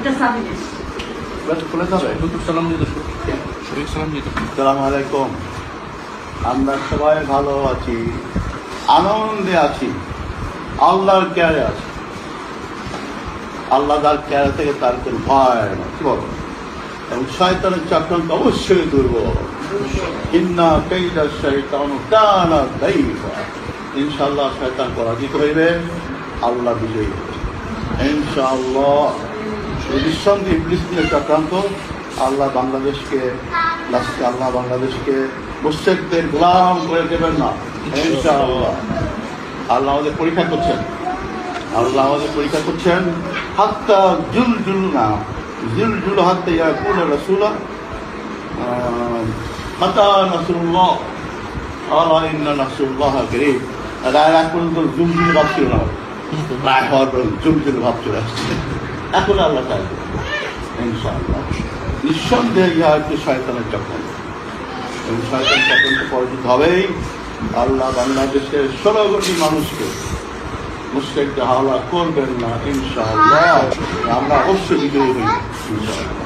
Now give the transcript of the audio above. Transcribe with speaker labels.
Speaker 1: আসসালামু আলাইকুম। আমরা সবাই ভালো আছি, আনন্দে আছি, আল্লাহর কেয়ারে আছি। আল্লাহ তার কেয়ারে থেকে তার কোনো ভয় না, কি বলো? এবং শয়তানের চক্রান্ত অবশ্যই দুর্বল। ইন্না কাইদা শাইতানু কানা দাইফা। ইনশাআল্লাহ শয়তান পরাজিত হইবে, আল্লাহ বিজয়ী হবে ইনশাআল্লাহ। নিঃসন্দেহে ইবলিস নিয়ে চক্রান্ত আল্লাহ বাংলাদেশকে মুশরিকদের গোলাম করে দেবেন না ইনশাআল্লাহ। আল্লাহ আমাদের পরীক্ষা করছেন, হাত্তা জুলজুলনা জুলজুল হাত্তা ইয়াকুল রাসূলা মাতা নাসরুল্লাহ আলা ইন্না নাসরুল্লাহ করিব। রায় পর্যন্ত জুলজুল ভাব ছিল না, রায় হওয়ার পর জুলজুল ভাব চলে আসছে। এখন আল্লাহ তাই ইনশাআল্লাহ। নিঃসন্দেহে ইহা একটি শয়তানের চক্রান্ত, এবং শয়তান চক্রান্ত পরাজিত হবেই। আল্লাহ বাংলাদেশের 16 কোটি মানুষকে মুশরিকদের হাওলা করবেন না ইনশাআল্লাহ। আমরা অবশ্যই বিজয়ী হই ইনশাআল্লাহ।